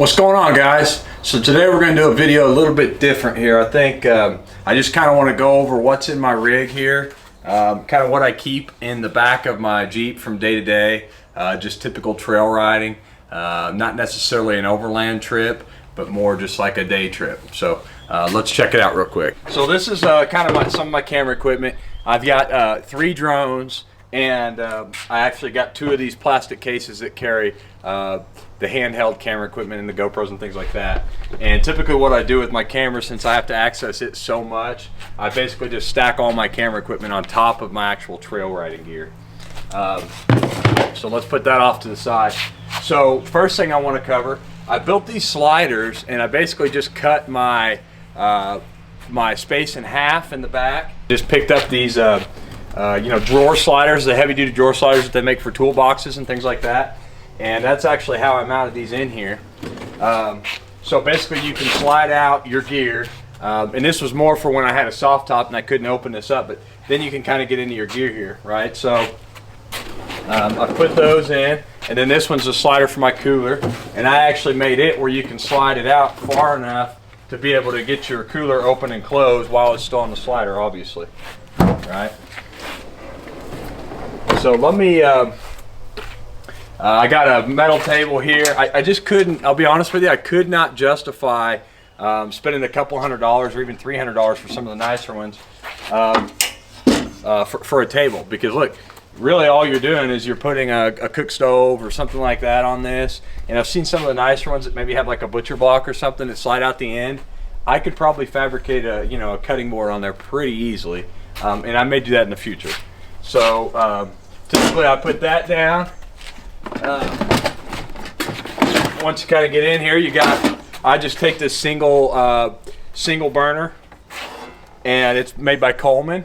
What's going on, guys? So today we're going to do a video a little bit different here. I think I just kind of want to go over what's in my rig here, kind of what I keep in the back of my Jeep from day to day, just typical trail riding, not necessarily an overland trip, but more just like a day trip. So let's check it out real quick. So this is kind of some of my camera equipment. I've got 3 drones, and I actually got 2 of these plastic cases that carry the handheld camera equipment and the GoPros and things like that. And typically what I do with my camera, since I have to access it so much, I basically just stack all my camera equipment on top of my actual trail riding gear. So let's put that off to the side. So first thing I want to cover, I built these sliders, and I basically just cut my my space in half in the back. Just picked up these drawer sliders, the heavy duty drawer sliders that they make for toolboxes and things like that. And that's actually how I mounted these in here. So basically you can slide out your gear, and this was more for when I had a soft top and I couldn't open this up, but then you can kind of get into your gear here, right? So I put those in, and then this one's a slider for my cooler, and I actually made it where you can slide it out far enough to be able to get your cooler open and closed while it's still on the slider, obviously, right? So let me, I got a metal table here. I just couldn't, I'll be honest with you, I could not justify spending a couple $100s or even $300 for some of the nicer ones for a table, because look, really all you're doing is you're putting a cook stove or something like that on this. And I've seen some of the nicer ones that maybe have like a butcher block or something that slide out the end. I could probably fabricate a cutting board on there pretty easily, and I may do that in the future. So typically I put that down. Once you kind of get in here, I just take this single burner, and it's made by Coleman.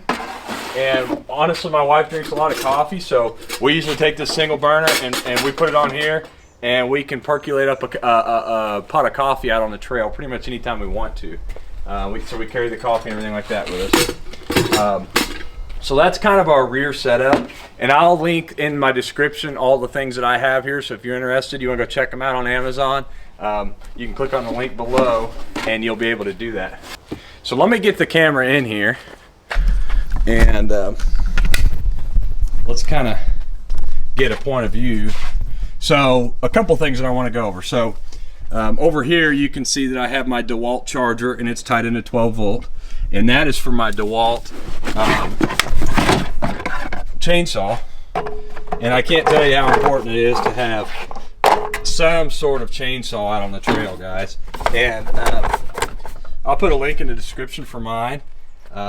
And honestly, my wife drinks a lot of coffee, so we usually take this single burner and we put it on here, and we can percolate up a pot of coffee out on the trail pretty much anytime we want to. So we carry the coffee and everything like that with us. So that's kind of our rear setup, and I'll link in my description all the things that I have here. So if you're interested, you want to go check them out on Amazon, you can click on the link below and you'll be able to do that. So let me get the camera in here, and let's kind of get a point of view. So a couple things that I want to go over. So over here you can see that I have my DeWalt charger, and it's tied into 12 volt, and that is for my DeWalt chainsaw. And I can't tell you how important it is to have some sort of chainsaw out on the trail, guys. And I'll put a link in the description for mine.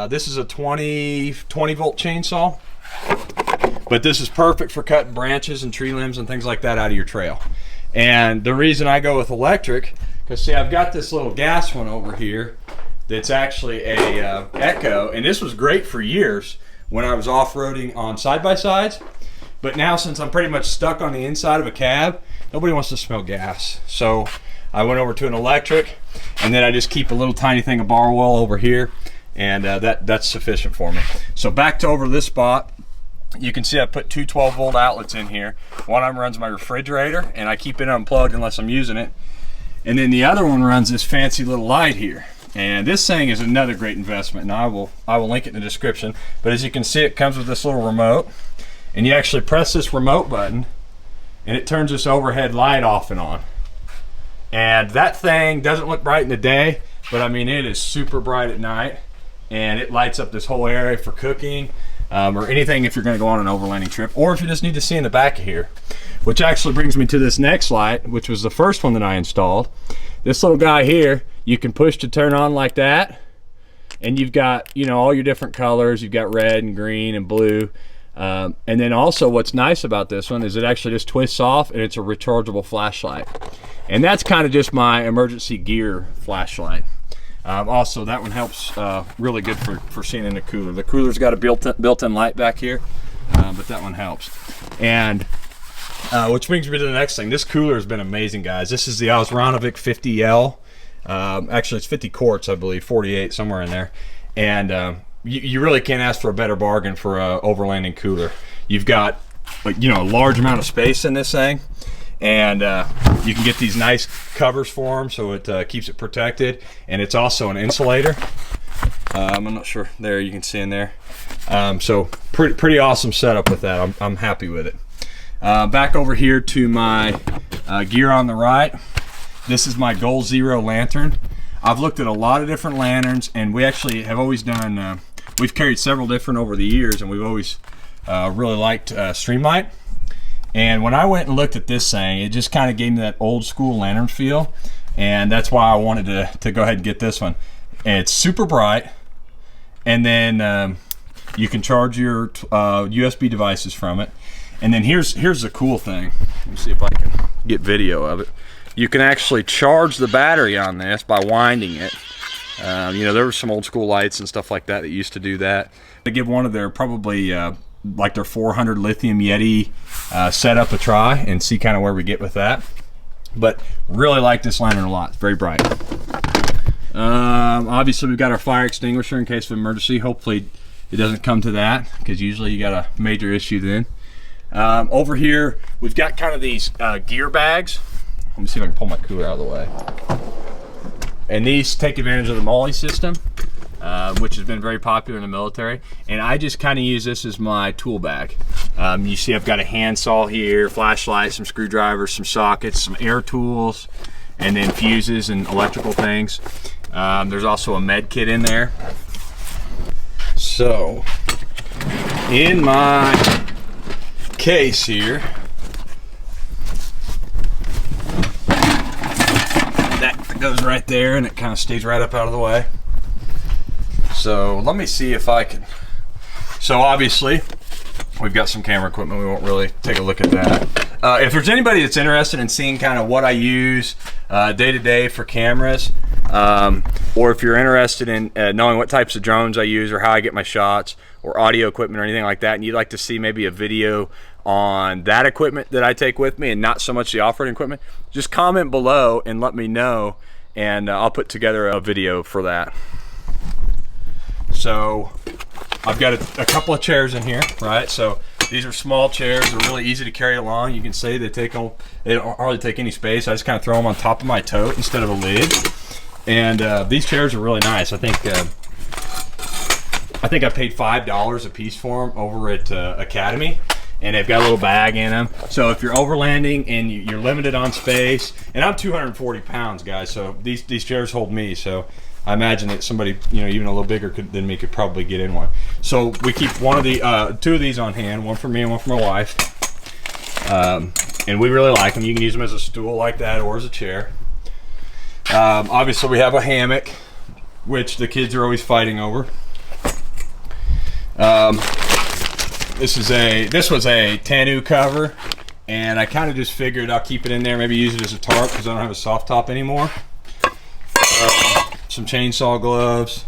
This is a 20 volt chainsaw, but this is perfect for cutting branches and tree limbs and things like that out of your trail. And the reason I go with electric, because see, I've got this little gas one over here that's actually a Echo, and this was great for years when I was off-roading on side-by-sides. But now, since I'm pretty much stuck on the inside of a cab, nobody wants to smell gas. So I went over to an electric, and then I just keep a little tiny thing of bar oil over here, and that's sufficient for me. So back to over this spot, you can see I put 2 12 volt outlets in here. One of them runs my refrigerator, and I keep it unplugged unless I'm using it. And then the other one runs this fancy little light here. And this thing is another great investment, and I will link it in the description. But as you can see, it comes with this little remote, and you actually press this remote button, and it turns this overhead light off and on. And that thing doesn't look bright in the day, but I mean, it is super bright at night, and it lights up this whole area for cooking, or anything if you're going to go on an overlanding trip, or if you just need to see in the back of here. Which actually brings me to this next light, which was the first one that I installed. This little guy here, you can push to turn on like that, and you've got all your different colors. You've got red and green and blue, and then also what's nice about this one is it actually just twists off, and it's a rechargeable flashlight. And that's kind of just my emergency gear flashlight. Also, that one helps really good for seeing in the cooler. The cooler's got a built-in light back here, but that one helps. And which brings me to the next thing. This cooler has been amazing, guys. This is the Osranovic 50L. Actually, it's 50 quarts, I believe, 48, somewhere in there. And you really can't ask for a better bargain for a overlanding cooler. You've got a large amount of space in this thing. And you can get these nice covers for them, so it keeps it protected, and it's also an insulator. I'm not sure, there you can see in there. So pretty awesome setup with that. I'm happy with it. Back over here to my gear on the right. This is my Goal Zero lantern. I've looked at a lot of different lanterns, and we actually have always done, we've carried several different over the years, and we've always really liked Streamlight. And when I went and looked at this thing, it just kind of gave me that old school lantern feel, and that's why I wanted to go ahead and get this one. And it's super bright, and then you can charge your USB devices from it. And then here's the cool thing. Let me see if I can get video of it. You can actually charge the battery on this by winding it. You know, there were some old school lights and stuff like that used to do that. They give one of their probably like their 400 lithium Yeti setup a try and see kind of where we get with that. But really like this lantern a lot. It's very bright. Obviously we've got our fire extinguisher in case of emergency. Hopefully it doesn't come to that, because usually you got a major issue then. Over here we've got kind of these gear bags. Let me see if I can pull my cooler out of the way. And these take advantage of the MOLLE system, which has been very popular in the military. And I just kind of use this as my tool bag. You see I've got a handsaw here, flashlight, some screwdrivers, some sockets, some air tools, and then fuses and electrical things. There's also a med kit in there. So in my case here, that goes right there, and it kind of stays right up out of the way. So let me see if I can. So obviously we've got some camera equipment. We won't really take a look at that. If there's anybody that's interested in seeing kind of what I use day to day for cameras, or if you're interested in knowing what types of drones I use or how I get my shots, or audio equipment or anything like that, and you'd like to see maybe a video on that equipment that I take with me and not so much the off-road equipment, just comment below and let me know, and I'll put together a video for that. So I've got a couple of chairs in here, right? So these are small chairs. They're really easy to carry along. You can see they don't hardly take any space. I just kind of throw them on top of my tote instead of a lid. And these chairs are really nice. I think I paid $5 a piece for them over at Academy, and they've got a little bag in them. So if you're overlanding and you're limited on space, and I'm 240 pounds, guys, so these chairs hold me. So I imagine that somebody, you know, even a little bigger than me could probably get in one. So we keep two of these on hand, one for me and one for my wife. And we really like them. You can use them as a stool like that or as a chair. Obviously we have a hammock, which the kids are always fighting over. This was a Tanu cover, and I kind of just figured I'll keep it in there, maybe use it as a tarp because I don't have a soft top anymore. Some chainsaw gloves.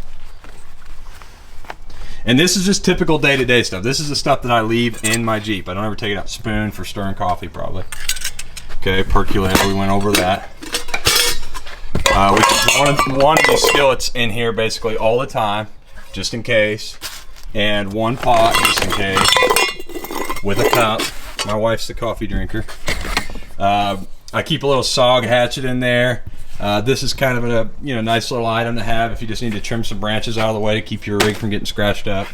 And this is just typical day-to-day stuff. This is the stuff that I leave in my Jeep. I don't ever take it out. Spoon for stirring coffee, probably. Okay, percolator, we went over that. We keep one of these skillets in here basically all the time, just in case. And one pot, just in case, with a cup. My wife's the coffee drinker. I keep a little SOG hatchet in there. This is kind of a nice little item to have if you just need to trim some branches out of the way to keep your rig from getting scratched up.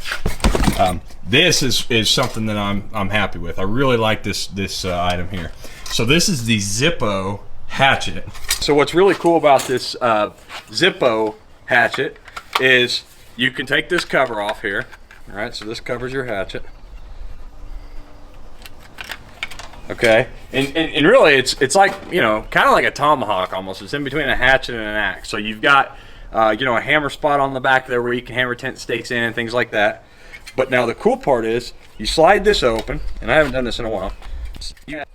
This is something that I'm happy with. I really like this item here. So this is the Zippo hatchet. So what's really cool about this Zippo hatchet is you can take this cover off here. All right, so this covers your hatchet. Okay, and really it's like, kind of like a tomahawk almost. It's in between a hatchet and an axe. So you've got a hammer spot on the back there where you can hammer tent stakes in and things like that. But now the cool part is you slide this open, and I haven't done this in a while. I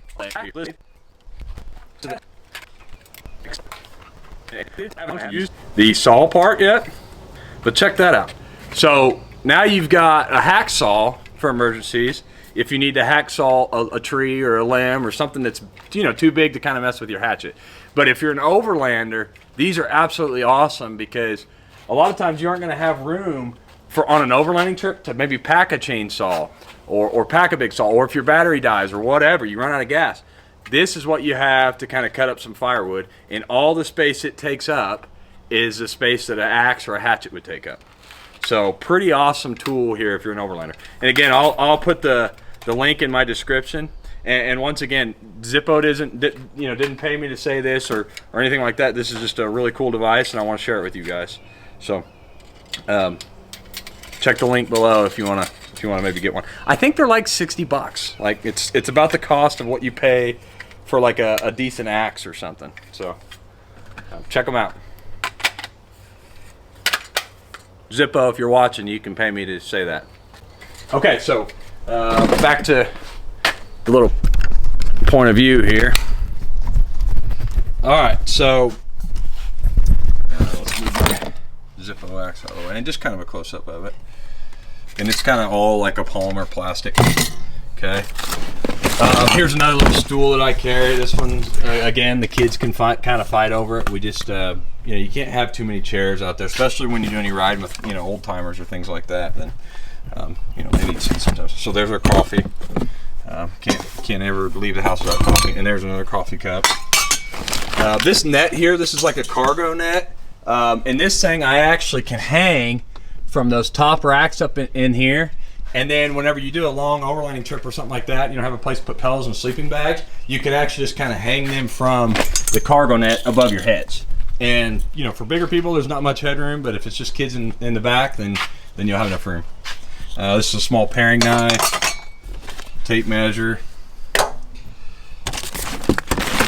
haven't used the saw part yet, but check that out. So now you've got a hacksaw for emergencies. If you need to hacksaw a tree or a limb or something that's too big to kind of mess with your hatchet. But if you're an overlander, these are absolutely awesome because a lot of times you aren't going to have room on an overlanding trip to maybe pack a chainsaw or pack a big saw, or if your battery dies or whatever, you run out of gas. this is what you have to kind of cut up some firewood, and all the space it takes up is the space that an axe or a hatchet would take up. So pretty awesome tool here if you're an overlander. And again, I'll put the link in my description. And once again, Zippo didn't pay me to say this or anything like that. This is just a really cool device, and I want to share it with you guys. So check the link below if you want to maybe get one. I think they're like 60 bucks. Like it's about the cost of what you pay for like a decent axe or something. So check them out. Zippo, if you're watching, you can pay me to say that. Okay, so back to the little point of view here. All right, so let's move my Zippo Axe out of the way, and just kind of a close-up of it. And it's kind of all like a polymer plastic. Okay. Here's another little stool that I carry. This one, again, the kids can kind of fight over it. We just, you know, you can't have too many chairs out there, especially when you do any riding with, you know, old timers or things like that. Then, you know, they need seats sometimes. So there's our coffee. Can't ever leave the house without coffee. And there's another coffee cup. This net here, this is like a cargo net. And this thing I actually can hang from those top racks up in here. And then whenever you do a long overlanding trip or something like that, you don't have a place to put pillows and sleeping bags, you could actually just kind of hang them from the cargo net above your heads. And you know, for bigger people, there's not much headroom, but if it's just kids in the back, then you'll have enough room. This is a small paring knife, tape measure.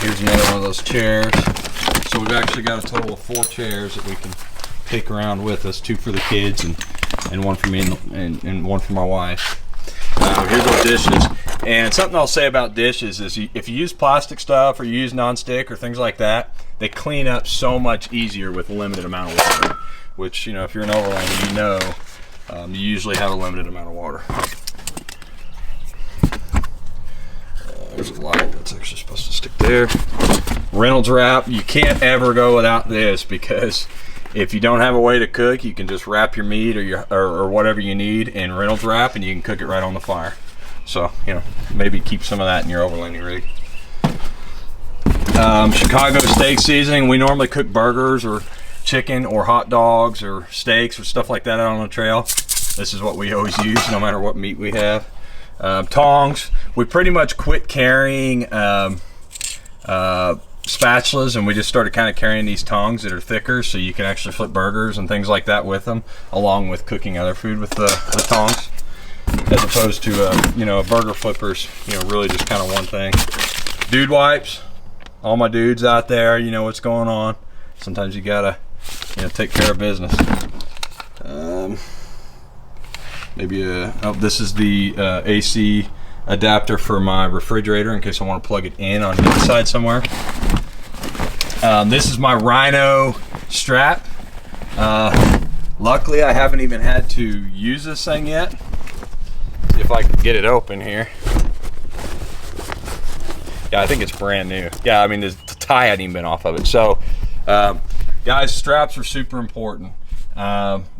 Here's another one of those chairs. So we've actually got a total of 4 chairs that we can take around with us, 2 for the kids and 1 for me and 1 for my wife. Here's our dishes. And something I'll say about dishes is if you use plastic stuff or you use non-stick or things like that, they clean up so much easier with a limited amount of water, which, you know, if you're an overlander, you know you usually have a limited amount of water. There's a light that's actually supposed to stick there. Reynolds wrap, you can't ever go without this, because if you don't have a way to cook, you can just wrap your meat or whatever you need in Reynolds wrap, and you can cook it right on the fire. So, you know, maybe keep some of that in your overlanding rig. Chicago steak seasoning. We normally cook burgers or chicken or hot dogs or steaks or stuff like that out on the trail. This is what we always use, no matter what meat we have. Tongs. We pretty much quit carrying spatulas, and we just started kind of carrying these tongs that are thicker, so you can actually flip burgers and things like that with them, along with cooking other food with the tongs, as opposed to you know, burger flippers, you know, really just kind of one thing. Dude wipes. All my dudes out there, you know what's going on. Sometimes you gotta, you know, take care of business. Maybe this is the AC adapter for my refrigerator in case I want to plug it in on the inside somewhere. This is my Rhino Strap. Luckily, I haven't even had to use this thing yet. See if I can get it open here. Yeah, I think it's brand new. Yeah, I mean, the tie hadn't even been off of it. So, guys, straps are super important.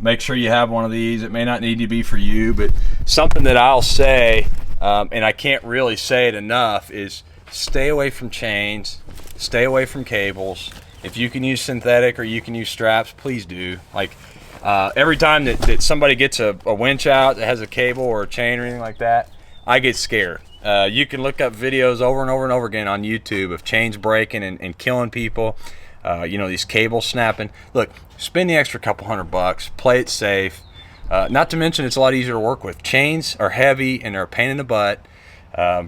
Make sure you have one of these. It may not need to be for you, but something that I'll say, and I can't really say it enough, is stay away from chains, stay away from cables. If you can use synthetic or you can use straps, please do. Like, every time that somebody gets a winch out that has a cable or a chain or anything like that, I get scared. You can look up videos over and over and over again on YouTube of chains breaking and killing people. You know, these cables snapping. Look, spend the extra couple $100, play it safe. Not to mention, it's a lot easier to work with. Chains are heavy and they're a pain in the butt.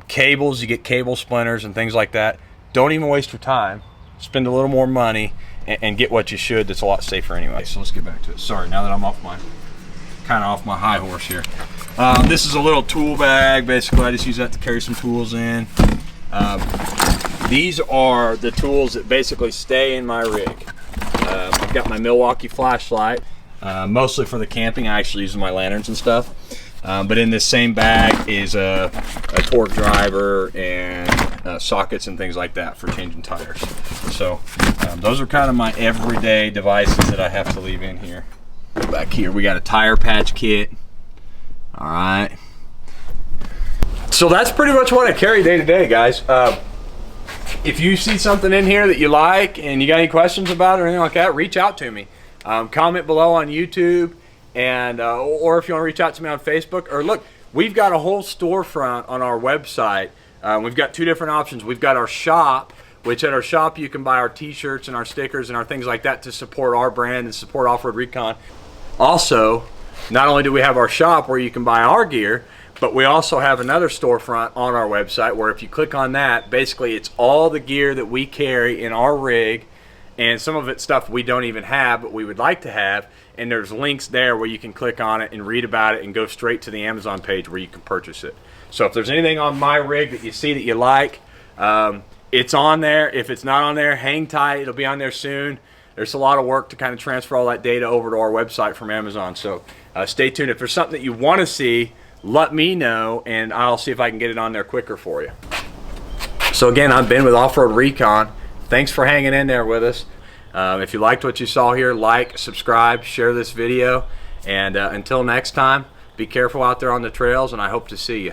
Cables, you get cable splinters and things like that. Don't even waste your time. Spend a little more money and get what you should. That's a lot safer anyway. So let's get back to it. Sorry, now that I'm kind of off my high horse here. This is a little tool bag. Basically, I just use that to carry some tools in. These are the tools that basically stay in my rig. I've got my Milwaukee flashlight, mostly for the camping. I actually use my lanterns and stuff. But in this same bag is a torque driver and sockets and things like that for changing tires. So those are kind of my everyday devices that I have to leave in here. Back here we got a tire patch kit. All right. So that's pretty much what I carry day to day, guys. if you see something in here that you like and you got any questions about it or anything like that, reach out to me. Comment below on YouTube, and or if you want to reach out to me on Facebook. Or look, we've got a whole storefront on our website. We've got two different options. We've got our shop, which at our shop you can buy our t-shirts and our stickers and our things like that to support our brand and support Off-Road Recon. Also, not only do we have our shop where you can buy our gear, but we also have another storefront on our website where if you click on that, basically it's all the gear that we carry in our rig, and some of it's stuff we don't even have but we would like to have, and there's links there where you can click on it and read about it and go straight to the Amazon page where you can purchase it. So if there's anything on my rig that you see that you like, it's on there. If it's not on there, hang tight, it'll be on there soon. There's a lot of work to kind of transfer all that data over to our website from Amazon, so stay tuned. If there's something that you want to see, let me know and I'll see if I can get it on there quicker for you. So again, I've been with Off-Road Recon. Thanks for hanging in there with us. If you liked what you saw here, like, subscribe, share this video, and until next time, be careful out there on the trails, and I hope to see you.